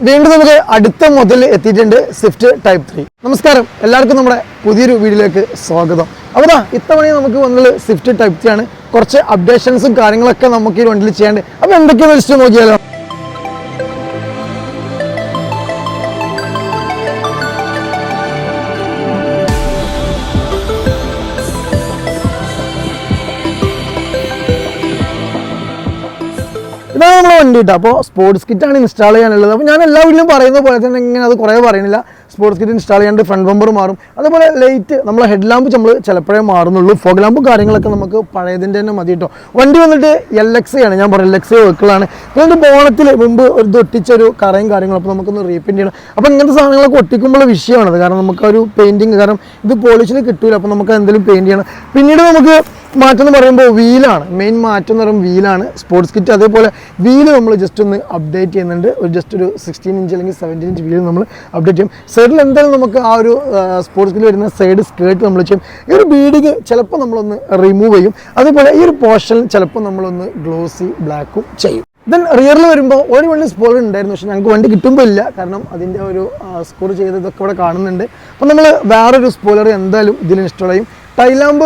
വീണ്ടും നമുക്ക് അടുത്ത മുതൽ എത്തിയിട്ടുണ്ട് സ്വിഫ്റ്റ് ടൈപ്പ് 3. നമസ്കാരം, എല്ലാവർക്കും നമ്മുടെ പുതിയൊരു വീഡിയോയിലേക്ക് സ്വാഗതം. അപ്പോൾ ഇത്തവണ നമുക്ക് വന്നത് സ്വിഫ്റ്റ് ടൈപ്പ് 3 ആണ്. കുറച്ച് അപ്ഡേഷൻസും കാര്യങ്ങളൊക്കെ നമുക്ക് ഈ വണ്ടിയിൽ ചെയ്യാണ്ട്. അപ്പോൾ എന്തൊക്കെയാണെന്ന് ലിസ്റ്റ് നോക്കിയാലോ. ഇതാണ് നമ്മളെ വണ്ടി കിട്ടുക. അപ്പോൾ സ്പോർട്സ് കിറ്റാണ് ഇൻസ്റ്റാൾ ചെയ്യാനുള്ളത്. അപ്പോൾ ഞാൻ എല്ലാ വീട്ടിലും പറയുന്ന പോലെ തന്നെ ഇങ്ങനെ അത് കുറേ പറയുന്നില്ല. സ്പോർട്സ് കിറ്റ് ഇൻസ്റ്റാൾ ചെയ്യാണ്ട് ഫ്രണ്ട് ബമ്പർ മാറും, അതുപോലെ ലൈറ്റ് നമ്മളെ ഹെഡ് ലാമ്പ് നമ്മൾ ചിലപ്പോഴേ മാറുന്നുള്ളൂ. ഫോഗ് ലാമ്പും കാര്യങ്ങളൊക്കെ നമുക്ക് പഴയതിൻ്റെ തന്നെ മതി കേട്ടോ. വണ്ടി വന്നിട്ട് LX ആണ്, ഞാൻ പറയും LX വെഹിക്കിളാണ്. പിന്നെ ബോണത്തിൽ മുമ്പ് ഒരു ഒട്ടിച്ചൊരു കറയും കാര്യങ്ങളും, അപ്പോൾ നമുക്കൊന്ന് റീപെയിൻറ്റ് ചെയ്യണം. അപ്പോൾ ഇങ്ങനത്തെ സാധനങ്ങളൊക്കെ ഒട്ടിക്കുമ്പോൾ വിഷയമാണത്, കാരണം നമുക്കൊരു പെയിൻറ്റിങ്, കാരണം ഇത് പോളിഷിൽ കിട്ടില്ല. അപ്പോൾ നമുക്ക് എന്തെങ്കിലും പെയിൻറ്റ് ചെയ്യണം. പിന്നീട് നമുക്ക് മാറ്റം എന്ന് പറയുമ്പോൾ വീലാണ് മെയിൻ മാറ്റം എന്ന് പറയുമ്പോൾ വീലാണ് സ്പോർട്സ് കിറ്റ്. അതേപോലെ വീല് നമ്മൾ ജസ്റ്റ് ഒന്ന് അപ്ഡേറ്റ് ചെയ്യുന്നുണ്ട്. ജസ്റ്റ് ഒരു 16 ഇഞ്ച് അല്ലെങ്കിൽ 17 ഇഞ്ച് വീല് നമ്മൾ അപ്ഡേറ്റ് ചെയ്യും. സൈഡിൽ എന്തായാലും നമുക്ക് ആ ഒരു സ്പോർട്സ് കിറ്റ് വരുന്ന സൈഡ് സ്കേർട്ട് നമ്മൾ ചെയ്യും. ഈ ഒരു ബീഡിങ് ചിലപ്പോൾ നമ്മളൊന്ന് റിമൂവ് ചെയ്യും. അതേപോലെ ഈ ഒരു പോർഷൻ ചിലപ്പോൾ നമ്മളൊന്ന് ഗ്ലോസി ബ്ലാക്കും ചെയ്യും. ദെൻ റിയറിൽ വരുമ്പോൾ ഒരു വണ്ടി സ്പോയിലർ ഉണ്ടായിരുന്നു, പക്ഷേ ഞങ്ങൾക്ക് വണ്ടി കിട്ടുമ്പോൾ ഇല്ല, കാരണം അതിൻ്റെ ഒരു സ്കോർ ചെയ്തതൊക്കെ ഇവിടെ കാണുന്നുണ്ട്. അപ്പോൾ നമ്മൾ വേറൊരു സ്പോയിലർ എന്തായാലും ഇതിൽ ഇൻസ്റ്റാൾ ചെയ്യും. ടൈലാമ്പ്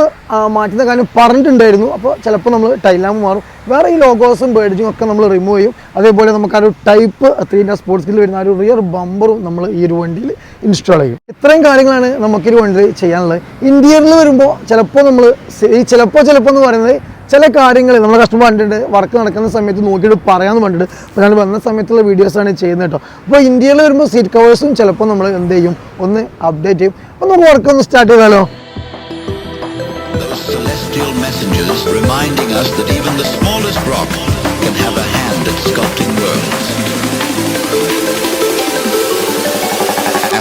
മാറ്റുന്ന കാര്യം പറഞ്ഞിട്ടുണ്ടായിരുന്നു, അപ്പോൾ ചിലപ്പോൾ നമ്മൾ ടൈലാമ്പ് മാറും. വേറെ ഈ ലോഗോസും ബേഡ്ജിങ്ങും ഒക്കെ നമ്മൾ റിമൂവ് ചെയ്യും. അതേപോലെ നമുക്ക് ആ ഒരു ടൈപ്പ് 3 സ്പോർട്സ് കിറ്റിൽ വരുന്ന ആ ഒരു റിയർ ബമ്പറും നമ്മൾ ഈ ഒരു വണ്ടിയിൽ ഇൻസ്റ്റാൾ ചെയ്യും. ഇത്രയും കാര്യങ്ങളാണ് നമുക്കൊരു വണ്ടിയിൽ ചെയ്യാനുള്ളത്. ഇന്റീരിയറിൽ വരുമ്പോൾ ചിലപ്പോൾ നമ്മൾ ഈ ചിലപ്പോൾ എന്ന് പറയുന്നത് ചില കാര്യങ്ങൾ നമ്മൾ കസ്റ്റമർ കണ്ടിട്ട് വർക്ക് നടക്കുന്ന സമയത്ത് നോക്കിയിട്ട് പറയാമെന്ന് പറഞ്ഞിട്ട് അപ്പോൾ ഞാൻ വന്ന സമയത്തുള്ള വീഡിയോസാണ് ചെയ്യുന്നത് കേട്ടോ. അപ്പോൾ ഇന്ത്യയിൽ വരുമ്പോൾ സീറ്റ് കവേഴ്സും ചിലപ്പോൾ നമ്മൾ എന്ത് ചെയ്യും, ഒന്ന് അപ്ഡേറ്റ് ചെയ്യും. അപ്പോൾ നമുക്ക് വർക്ക് ഒന്ന് സ്റ്റാർട്ട് ചെയ്താലോ. Celestial messengers reminding us that even the smallest rock can have a hand at sculpting worlds.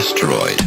Asteroid.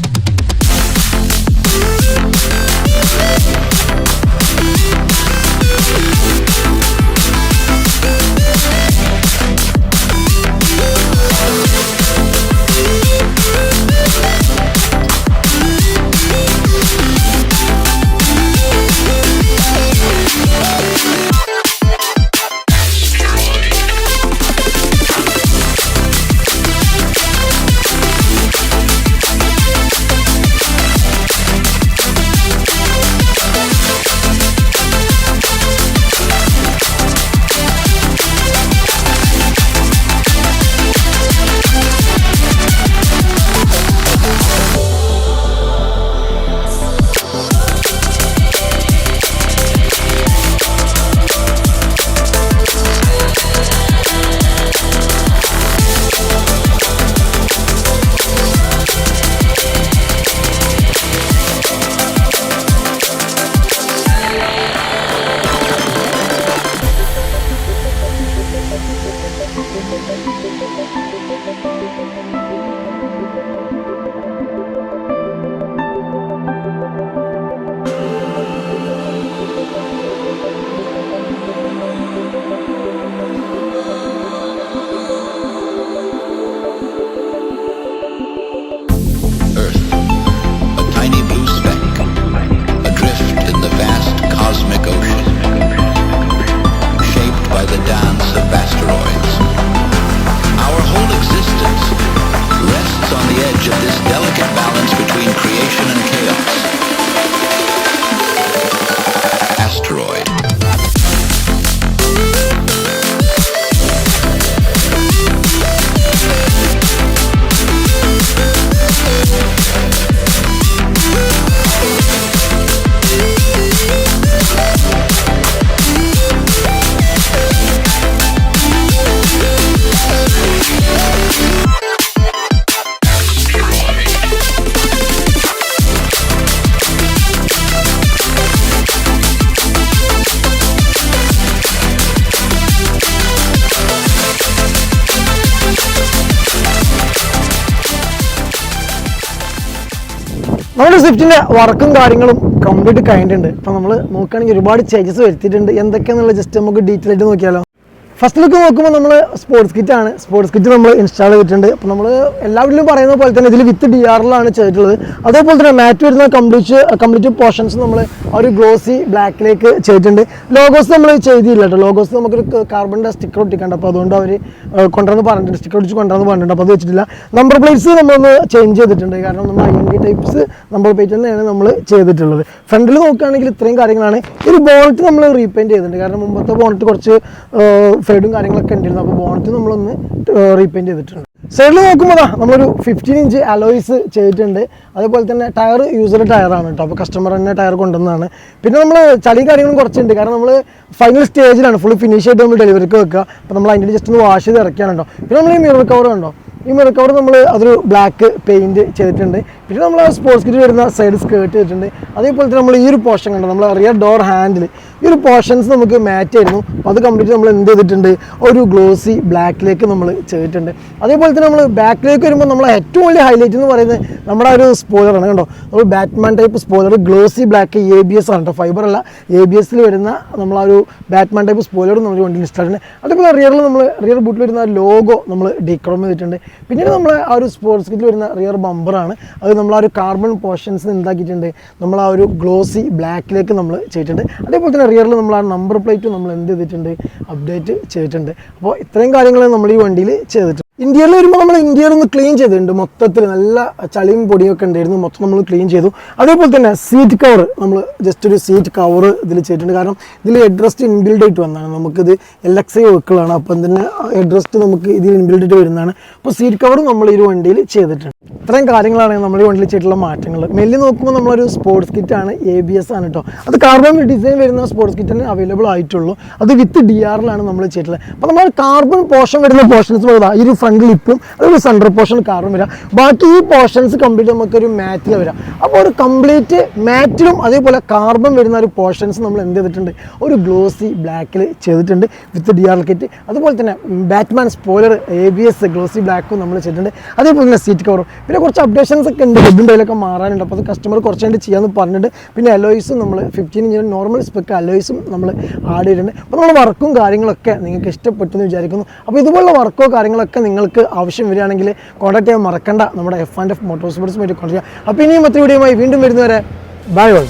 നമ്മുടെ സ്വിഫ്റ്റിൻ്റെ വർക്കും കാര്യങ്ങളും കംപ്ലീറ്റ് കഴിഞ്ഞിട്ടുണ്ട്. അപ്പോൾ നമ്മൾ നോക്കുകയാണെങ്കിൽ ഒരുപാട് ചേഞ്ചസ് വരുത്തിയിട്ടുണ്ട്. എന്തൊക്കെയാണെന്നുള്ള ജസ്റ്റ് നമുക്ക് ഡീറ്റെയിൽ ആയിട്ട് നോക്കിയാലോ. ഫസ്റ്റ് ലുക്ക് നോക്കുമ്പോൾ നമ്മൾ സ്പോർട്സ് കിറ്റ് നമ്മൾ ഇൻസ്റ്റാൾ ചെയ്തിട്ടുണ്ട്. അപ്പോൾ നമ്മൾ എല്ലാ വീട്ടിലും പറയുന്ന പോലെ തന്നെ ഇതിൽ വിത്ത് DRLാണ് ചെയ്തിട്ടുള്ളത്. അതേപോലെ തന്നെ മാറ്റ് വരുന്ന കംപ്ലീറ്റ് പോർഷൻസ് നമ്മൾ ഒരു ഗ്ലോസി ബ്ലാക്കിലേക്ക് ചെയ്തിട്ടുണ്ട്. ലോഗോസ് നമ്മൾ ചെയ്തില്ല കേട്ടോ. ലോഗോസ് നമുക്കൊരു കാർബണിൻ്റെ സ്റ്റിക്കർ ഒട്ടിക്കണ്ട, അപ്പോൾ അതുകൊണ്ട് അവർ കൊണ്ടുവന്ന് പറഞ്ഞിട്ടുണ്ട്, സ്റ്റിക്കർ ഒട്ടിച്ച് കൊണ്ടുവന്ന് പറഞ്ഞിട്ടുണ്ട്. അപ്പോൾ അത് വെച്ചിട്ടില്ല. നമ്പർ പ്ലേറ്റ്സ് നമ്മളൊന്ന് ചേഞ്ച് ചെയ്തിട്ടുണ്ട്, കാരണം നമ്മൾ IND ടൈപ്സ് നമ്പർ പ്ലേറ്റ് തന്നെയാണ് നമ്മൾ ചെയ്തിട്ടുള്ളത്. ഫ്രണ്ടിൽ നോക്കുകയാണെങ്കിൽ ഇത്രയും കാര്യങ്ങളാണ്. ഒരു ബോണറ്റ് നമ്മൾ റീപെയിൻറ്റ് ചെയ്തിട്ടുണ്ട്, കാരണം മുമ്പത്തെ ബോണറ്റ് കുറച്ച് ഫെയ്ഡും കാര്യങ്ങളൊക്കെ ഉണ്ടായിരുന്നു. അപ്പോൾ ബോണറ്റ് നമ്മളൊന്ന് റീപെയിൻറ്റ് ചെയ്തിട്ടുണ്ട്. സൈഡിൽ നോക്കുമ്പോൾ നമ്മളൊരു 15 ഇഞ്ച് അലോയ്സ് ചെയ്തിട്ടുണ്ട്. അതേപോലെ തന്നെ ടയർ യൂസർ ടയറാണ് കേട്ടോ. അപ്പോൾ കസ്റ്റമർ തന്നെ ടയർ കൊണ്ടുവന്നതാണ്. പിന്നെ നമ്മൾ ചളി കാര്യങ്ങളും കുറച്ചുണ്ട്, കാരണം നമ്മൾ ഫൈനൽ സ്റ്റേജിലാണ്, ഫുൾ ഫിനിഷ് ആയിട്ട് നമ്മൾ ഡെലിവറിക്ക് വെക്കുക. അപ്പോൾ നമ്മൾ അതിൻ്റെ ജസ്റ്റ് ഒന്ന് വാഷ് ചെയ്ത് ഇറക്കിയാണ് കേട്ടോ. പിന്നെ നമ്മൾ ഈ മിറർ കവർ കണ്ടോ, ഈ മിറർ കവർ നമ്മൾ അതൊരു ബ്ലാക്ക് പെയിൻറ്റ് ചെയ്തിട്ടുണ്ട്. പിന്നെ നമ്മൾ സ്പോർട്സ് കിറ്റ് വരുന്ന സൈഡ് സ്കേർട്ട് ചെയ്തിട്ടുണ്ട്. അതേപോലെ തന്നെ നമ്മൾ ഈ ഒരു പോർഷൻ കണ്ടോ, നമ്മൾ റിയർ ഡോർ ഹാൻഡിൽ ഈ ഒരു പോർഷൻസ് നമുക്ക് മാറ്റ് ആയിരുന്നു. അപ്പോൾ അത് കംപ്ലീറ്റ് നമ്മൾ എന്ത് ചെയ്തിട്ടുണ്ട്, ഒരു ഗ്ലോസി ബ്ലാക്കിലേക്ക് നമ്മൾ ചെയ്തിട്ടുണ്ട്. അതേപോലെ തന്നെ നമ്മൾ ബാക്കിലേക്ക് വരുമ്പോൾ നമ്മൾ ഏറ്റവും വലിയ ഹൈലൈറ്റ് എന്ന് പറയുന്നത് നമ്മുടെ ഒരു സ്പോയിലറാണ് കണ്ടോ. നമ്മൾ Batman type spoiler, glossy black ABS ആണ് കേട്ടോ, ഫൈബർ അല്ല. ABSൽ വരുന്ന നമ്മൾ ആ ഒരു ബാറ്റ്മാൻ ടൈപ്പ് സ്പോയിലർ നമ്മൾ വണ്ടി ഇൻസ്റ്റാൾ ചെയ്യുന്നത്. അതേപോലെ റിയർ ബൂട്ടിൽ വരുന്ന ലോഗോ നമ്മൾ ഡീക്രോം ചെയ്തിട്ടുണ്ട്. പിന്നീട് നമ്മൾ ആ ഒരു സ്പോർട്സ് കിറ്റിൽ വരുന്ന റിയർ ബമ്പറാണ്, അത് നമ്മൾ ആ ഒരു കാർബൺ പോർഷൻസ് എന്താക്കിയിട്ടുണ്ട്, നമ്മൾ ആ ഒരു ഗ്ലോസി ബ്ലാക്കിലേക്ക് നമ്മൾ ചെയ്തിട്ടുണ്ട്. അതേപോലെ തന്നെ റിയറിൽ നമ്മൾ ആ നമ്പർ പ്ലേറ്റ് നമ്മൾ എന്ത് ചെയ്തിട്ടുണ്ട്, അപ്ഡേറ്റ് ചെയ്തിട്ടുണ്ട്. അപ്പോൾ ഇത്രയും കാര്യങ്ങൾ നമ്മൾ ഈ വണ്ടിയിൽ ചെയ്തിട്ടുണ്ട്. ഇന്ത്യയിൽ വരുമ്പോൾ നമ്മൾ ഇന്ത്യയിൽ ഒന്ന് ക്ലീൻ ചെയ്തിട്ടുണ്ട്. മൊത്തത്തിൽ നല്ല ചളിയും പൊടിയൊക്കെ ഉണ്ടായിരുന്നു, മൊത്തം നമ്മൾ ക്ലീൻ ചെയ്തു. അതേപോലെ തന്നെ സീറ്റ് കവർ നമ്മൾ ജസ്റ്റ് ഒരു സീറ്റ് കവർ ഇതിൽ ചെയ്തിട്ടുണ്ട്, കാരണം ഇതിൽ ഹെഡ് റെസ്റ്റ് ഇൻബിൽഡ് ആയിട്ട് വന്നതാണ്. നമുക്കിത് LXI വെഹിക്കിളാണ്, അപ്പം തന്നെ ഹെഡ് റെസ്റ്റ് നമുക്ക് ഇതിൽ ഇൻബിൽഡ് ആയിട്ട് വരുന്നതാണ്. അപ്പോൾ സീറ്റ് കവറും നമ്മൾ ഈ വണ്ടിയിൽ ചെയ്തിട്ടുണ്ട്. ഇത്രയും കാര്യങ്ങളാണ് നമ്മൾ ഈ വണ്ടിയിൽ ചെയ്തിട്ടുള്ള മാറ്റങ്ങൾ. മെല്ലി നോക്കുമ്പോൾ നമ്മളൊരു സ്പോർട്സ് കിറ്റാണ്, ABS ആണ് കേട്ടോ. അത് കാർബൺ ഡിസൈൻ വരുന്ന സ്പോർട്സ് കിറ്റിന് അവൈലബിൾ ആയിട്ടുള്ളൂ. അത് വിത്ത് DRLാണ് നമ്മൾ ചെയ്തിട്ടുള്ളത്. അപ്പോൾ നമ്മൾ കാർബൺ പോർഷൻ വരുന്ന പോർഷൻസ് ഈ ഒരു ഫ്രണ്ട് ലിപ്പും അതൊരു സെൻട്രൽ പോർഷൻ കാർബൺ വരാം. ബാക്കി ഈ പോർഷൻസ് കംപ്ലീറ്റ് നമുക്കൊരു മാറ്റിൽ വരാം. അപ്പോൾ ഒരു കംപ്ലീറ്റ് മാറ്റിലും അതേപോലെ കാർബൺ വരുന്ന ഒരു പോർഷൻസ് നമ്മൾ എന്ത് ചെയ്തിട്ടുണ്ട്, ഒരു ഗ്ലോസി ബ്ലാക്കിൽ ചെയ്തിട്ടുണ്ട് വിത്ത് DRL കിറ്റ്. അതുപോലെ തന്നെ ബാറ്റ്മാൻ സ്പോയിലർ ABS ഗ്ലോസി ബ്ലാക്കും നമ്മൾ ചെയ്തിട്ടുണ്ട്. അതേപോലെ തന്നെ സീറ്റ് കവറും. പിന്നെ കുറച്ച് അപ്ഡേഷൻസ് ഒക്കെ ഉണ്ട്, ഹെഡും ടൈലൊക്കെ മാറാനുണ്ട്. അപ്പോൾ അത് കസ്റ്റമർ കുറച്ചായിട്ട് ചെയ്യാമെന്ന് പറഞ്ഞിട്ടുണ്ട്. പിന്നെ അലോയ്സും നമ്മൾ 15 ഇഞ്ച് നോർമൽ സ്പെക്ക് അലോയ്സും നമ്മൾ ആഡ് ചെയ്തിട്ടുണ്ട്. അപ്പോൾ നമ്മൾ വർക്കും കാര്യങ്ങളൊക്കെ നിങ്ങൾക്ക് ഇഷ്ടപ്പെട്ടെന്ന് വിചാരിക്കുന്നു. അപ്പോൾ ഇതുപോലുള്ള വർക്കോ കാര്യങ്ങളൊക്കെ നിങ്ങൾക്ക് ആവശ്യം വരികയാണെങ്കിൽ കോൺടാക്ട് ചെയ്യാൻ മറക്കണ്ട. നമ്മുടെ F&F മോട്ടോർ സ്പോർട്സുമായിട്ട് കോൺടാക്ട് ചെയ്യാം. അപ്പോൾ ഇനിയും മറ്റൊരു വീഡിയോയുമായി വീണ്ടും വരുന്നവരെ ബൈ ഓൾ.